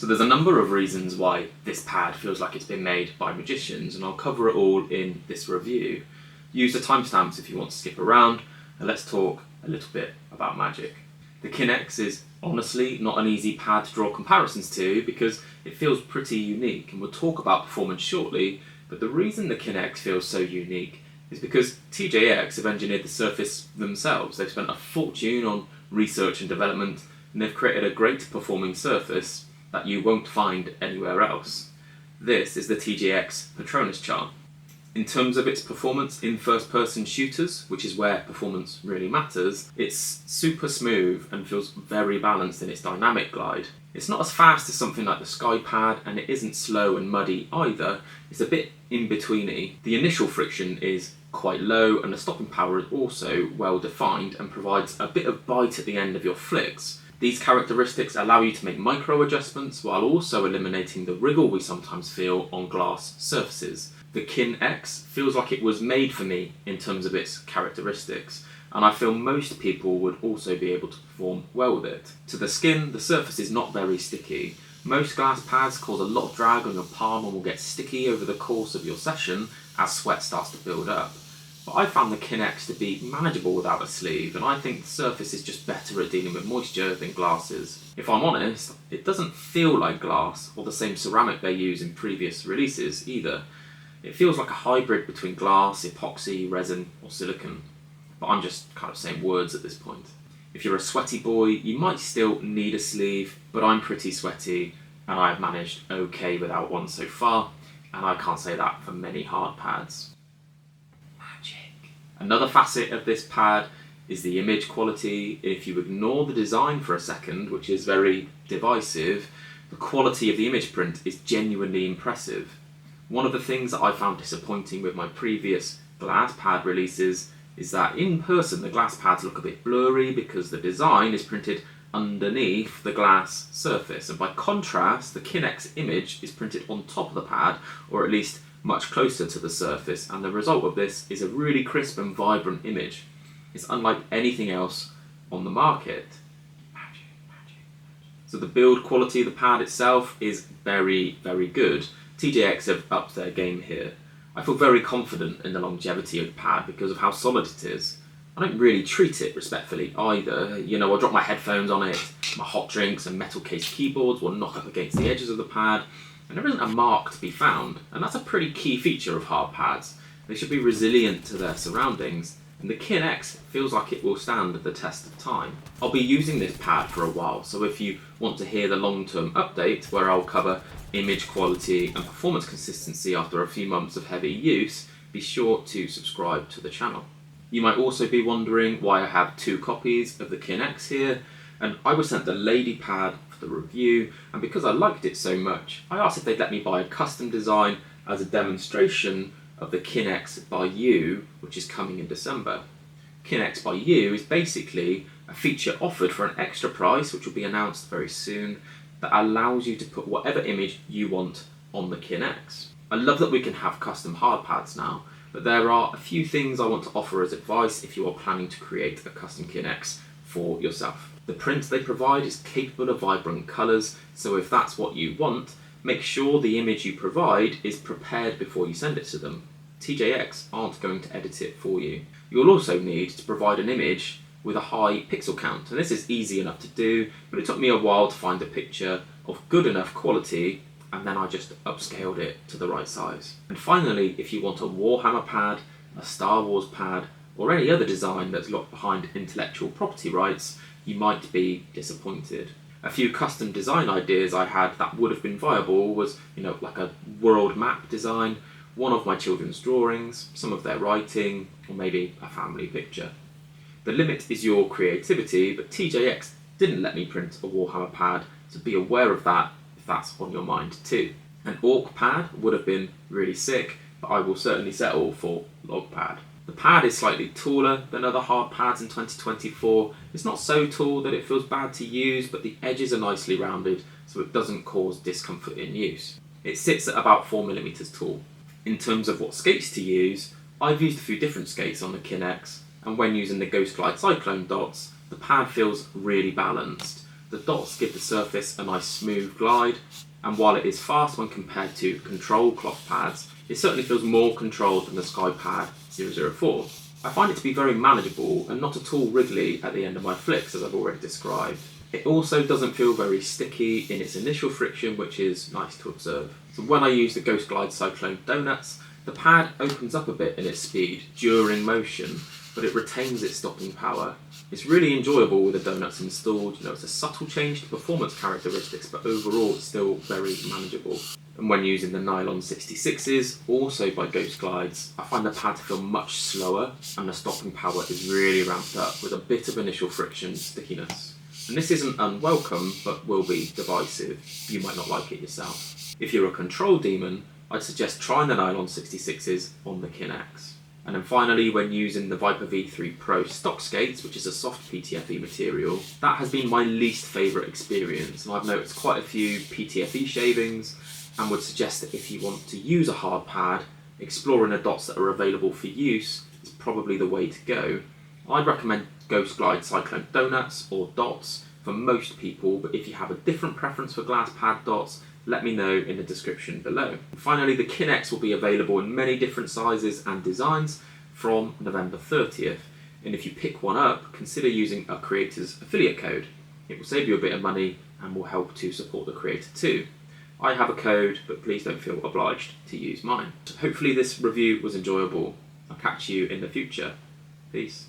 So there's a number of reasons why this pad feels like it's been made by magicians, and I'll cover it all in this review. Use the timestamps if you want to skip around, and let's talk a little bit about magic. The Kin X is honestly not an easy pad to draw comparisons to because it feels pretty unique, and we'll talk about performance shortly, but the reason the Kin X feels so unique is because TJX have engineered the surface themselves. They've spent a fortune on research and development, and they've created a great performing surface that you won't find anywhere else. This is the TJX Patronus chart. In terms of its performance in first-person shooters, which is where performance really matters, it's super smooth and feels very balanced in its dynamic glide. It's not as fast as something like the SkyPad, and it isn't slow and muddy either. It's a bit in-betweeny. The initial friction is quite low, and the stopping power is also well defined and provides a bit of bite at the end of your flicks. These characteristics allow you to make micro adjustments while also eliminating the wriggle we sometimes feel on glass surfaces. The Kin X feels like it was made for me in terms of its characteristics, and I feel most people would also be able to perform well with it. To the skin, the surface is not very sticky. Most glass pads cause a lot of drag on your palm and will get sticky over the course of your session as sweat starts to build up. But I found the Kin X to be manageable without a sleeve, and I think the surface is just better at dealing with moisture than glass is. If I'm honest, it doesn't feel like glass or the same ceramic they use in previous releases either. It feels like a hybrid between glass, epoxy, resin or silicone. But I'm just kind of saying words at this point. If you're a sweaty boy, you might still need a sleeve, but I'm pretty sweaty and I've managed okay without one so far, and I can't say that for many hard pads. Another facet of this pad is the image quality. If you ignore the design for a second, which is very divisive, the quality of the image print is genuinely impressive. One of the things that I found disappointing with my previous glass pad releases is that in person the glass pads look a bit blurry because the design is printed underneath the glass surface, and by contrast the Kin X image is printed on top of the pad, or at least much closer to the surface, and the result of this is a really crisp and vibrant image. It's unlike anything else on the market. So the build quality of the pad itself is very, very good. TJX have upped their game here. I feel very confident in the longevity of the pad because of how solid it is. I don't really treat it respectfully either. I'll drop my headphones on it, my hot drinks and metal case keyboards will knock up against the edges of the pad, and there isn't a mark to be found, and that's a pretty key feature of hard pads. They should be resilient to their surroundings, and the Kin X feels like it will stand the test of time. I'll be using this pad for a while, so if you want to hear the long-term update where I'll cover image quality and performance consistency after a few months of heavy use, be sure to subscribe to the channel. You might also be wondering why I have two copies of the Kin X here, and I was sent the lady pad for the review, and because I liked it so much, I asked if they'd let me buy a custom design as a demonstration of the Kin X by You, which is coming in December. Kin X by You is basically a feature offered for an extra price, which will be announced very soon, that allows you to put whatever image you want on the Kin X. I love that we can have custom hard pads now, but there are a few things I want to offer as advice if you are planning to create a custom Kin X for yourself. The print they provide is capable of vibrant colours, so if that's what you want, make sure the image you provide is prepared before you send it to them. TJX aren't going to edit it for you. You'll also need to provide an image with a high pixel count, and this is easy enough to do, but it took me a while to find a picture of good enough quality, and then I just upscaled it to the right size. And finally, if you want a Warhammer pad, a Star Wars pad, or any other design that's locked behind intellectual property rights, you might be disappointed. A few custom design ideas I had that would have been viable was, like a world map design, one of my children's drawings, some of their writing, or maybe a family picture. The limit is your creativity, but TJX didn't let me print a Warhammer pad, so be aware of that if that's on your mind too. An Orc pad would have been really sick, but I will certainly settle for LogPileGaming. The pad is slightly taller than other hard pads in 2024. It's not so tall that it feels bad to use, but the edges are nicely rounded, so it doesn't cause discomfort in use. It sits at about 4mm tall. In terms of what skates to use, I've used a few different skates on the Kin X, and when using the Ghost Glide Cyclone dots, the pad feels really balanced. The dots give the surface a nice smooth glide, and while it is fast when compared to control cloth pads, it certainly feels more controlled than the SkyPad 004. I find it to be very manageable and not at all wriggly at the end of my flicks, as I've already described. It also doesn't feel very sticky in its initial friction, which is nice to observe. So when I use the Ghost Glide Cyclone Donuts, the pad opens up a bit in its speed during motion, but it retains its stopping power. It's really enjoyable with the donuts installed. It's a subtle change to performance characteristics, but overall it's still very manageable. And when using the nylon 66s, also by Ghost Glides, I find the pad to feel much slower, and the stopping power is really ramped up with a bit of initial friction stickiness. And this isn't unwelcome, but will be divisive. You might not like it yourself. If you're a control demon, I'd suggest trying the nylon 66s on the Kin X. And then finally, when using the Viper V3 Pro stock skates, which is a soft PTFE material, that has been my least favourite experience, and I've noticed quite a few PTFE shavings, and would suggest that if you want to use a hard pad, exploring the dots that are available for use is probably the way to go. I'd recommend Ghost Glide Cyclone Donuts or dots for most people, but if you have a different preference for glass pad dots, let me know in the description below. Finally, the Kin X will be available in many different sizes and designs from November 30th. And if you pick one up, consider using a creator's affiliate code. It will save you a bit of money and will help to support the creator too. I have a code, but please don't feel obliged to use mine. Hopefully this review was enjoyable. I'll catch you in the future. Peace.